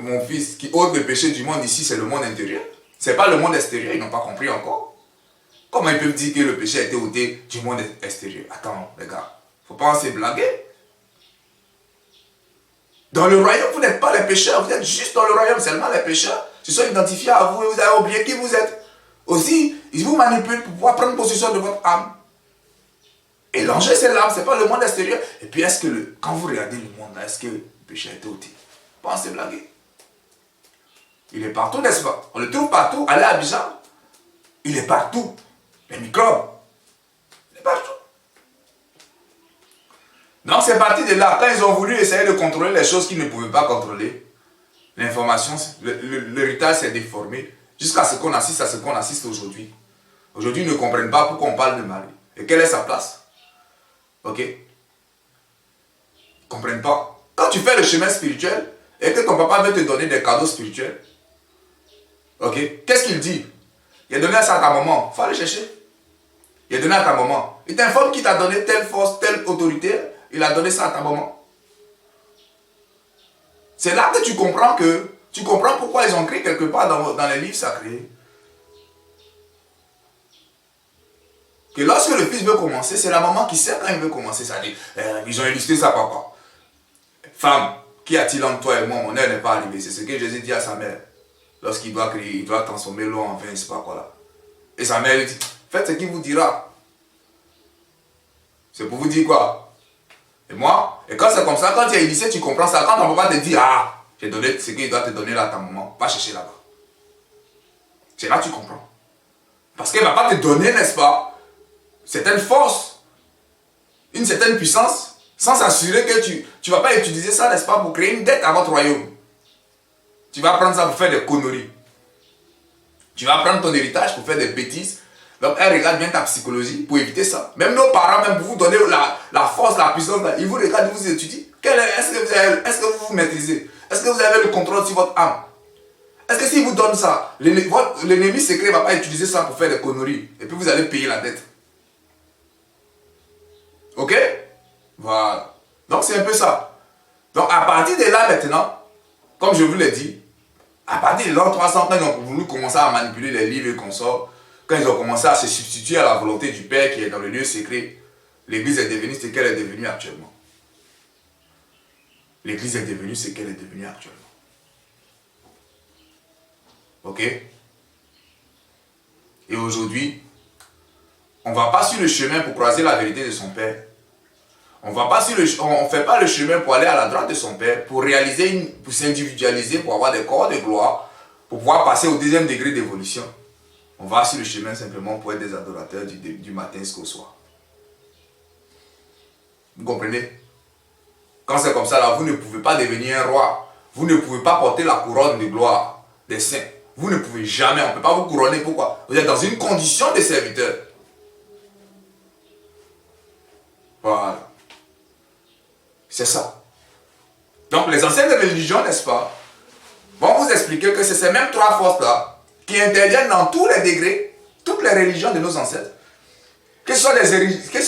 mon fils, qui ôte le péché du monde ici, c'est le monde intérieur. C'est pas le monde extérieur, ils n'ont pas compris encore. Comment ils peuvent dire que le péché a été ôté du monde extérieur? Attends, les gars, faut pas en se blaguer. Dans le royaume, vous n'êtes pas les pécheurs, vous êtes juste dans le royaume, seulement les pécheurs se sont identifiés à vous et vous avez oublié qui vous êtes. Aussi, ils vous manipulent pour pouvoir prendre possession de votre âme. Et l'enjeu, c'est l'âme, c'est pas le monde extérieur. Et puis, est-ce que, quand vous regardez le monde, est-ce que le péché a été ôté? Pas en se blaguer. Il est partout, n'est-ce pas? On le trouve partout. Allez à Abidjan, il est partout. Les microbes, il est partout. Donc c'est parti de là. Quand ils ont voulu essayer de contrôler les choses qu'ils ne pouvaient pas contrôler, l'information, l'héritage s'est déformé jusqu'à ce qu'on assiste à ce qu'on assiste aujourd'hui. Aujourd'hui, ils ne comprennent pas pourquoi on parle de Marie. Et quelle est sa place? Ok? Ils ne comprennent pas. Quand tu fais le chemin spirituel et que ton papa veut te donner des cadeaux spirituels, ok? Qu'est-ce qu'il dit? Il a donné ça à ta maman. Il faut aller chercher. Il a donné à ta maman. Il t'informe qu'il t'a donné telle force, telle autorité. Il a donné ça à ta maman. C'est là que tu comprends pourquoi ils ont écrit quelque part dans les livres sacrés que lorsque le fils veut commencer, c'est la maman qui sait quand il veut commencer. Ça dit, ils ont illustré ça, papa. Femme, qu'y a-t-il entre toi et moi? Mon heure n'est pas arrivée. C'est ce que Jésus dit à sa mère. Lorsqu'il doit crier, il doit transformer l'eau en vin, je ne sais pas quoi là. Et sa mère lui dit, faites ce qu'il vous dira. C'est pour vous dire quoi? Et moi, et quand c'est comme ça, quand tu es lycée, tu comprends ça. Quand ton papa te dit, ah, j'ai donné ce qu'il doit te donner là à ta maman, va chercher là-bas. C'est là que tu comprends. Parce qu'il ne va pas te donner, n'est-ce pas, certaines forces, une certaine puissance, sans s'assurer que tu ne vas pas utiliser ça, n'est-ce pas, pour créer une dette à votre royaume. Tu vas prendre ça pour faire des conneries. Tu vas prendre ton héritage pour faire des bêtises. Donc, elle regarde bien ta psychologie pour éviter ça. Même nos parents, même pour vous donner la force, la puissance, ils vous regardent, ils vous étudient. Est-ce que vous vous maîtrisez? Est-ce que vous avez le contrôle sur votre âme? Est-ce que s'il vous donne ça, l'ennemi secret ne va pas utiliser ça pour faire des conneries? Et puis vous allez payer la dette. Ok? Voilà. Donc, c'est un peu ça. Donc, à partir de là, maintenant, comme je vous l'ai dit, à partir de l'an 300, quand ils ont voulu commencer à manipuler les livres et consorts, quand ils ont commencé à se substituer à la volonté du Père qui est dans le lieu secret, l'Église est devenue ce qu'elle est devenue actuellement. L'Église est devenue ce qu'elle est devenue actuellement. Ok? Et aujourd'hui, on ne va pas sur le chemin pour croiser la vérité de son Père. On ne fait pas le chemin pour aller à la droite de son Père, pour réaliser, pour s'individualiser, pour avoir des corps de gloire, pour pouvoir passer au deuxième degré d'évolution. On va sur le chemin simplement pour être des adorateurs du matin jusqu'au soir. Vous comprenez? Quand c'est comme ça, là, vous ne pouvez pas devenir un roi. Vous ne pouvez pas porter la couronne de gloire des saints. Vous ne pouvez jamais, on ne peut pas vous couronner. Pourquoi? Vous êtes dans une condition de serviteur. Voilà. C'est ça. Donc les anciennes religions, n'est-ce pas, vont vous expliquer que c'est ces mêmes trois forces-là qui interviennent dans tous les degrés, toutes les religions de nos ancêtres, que ce soit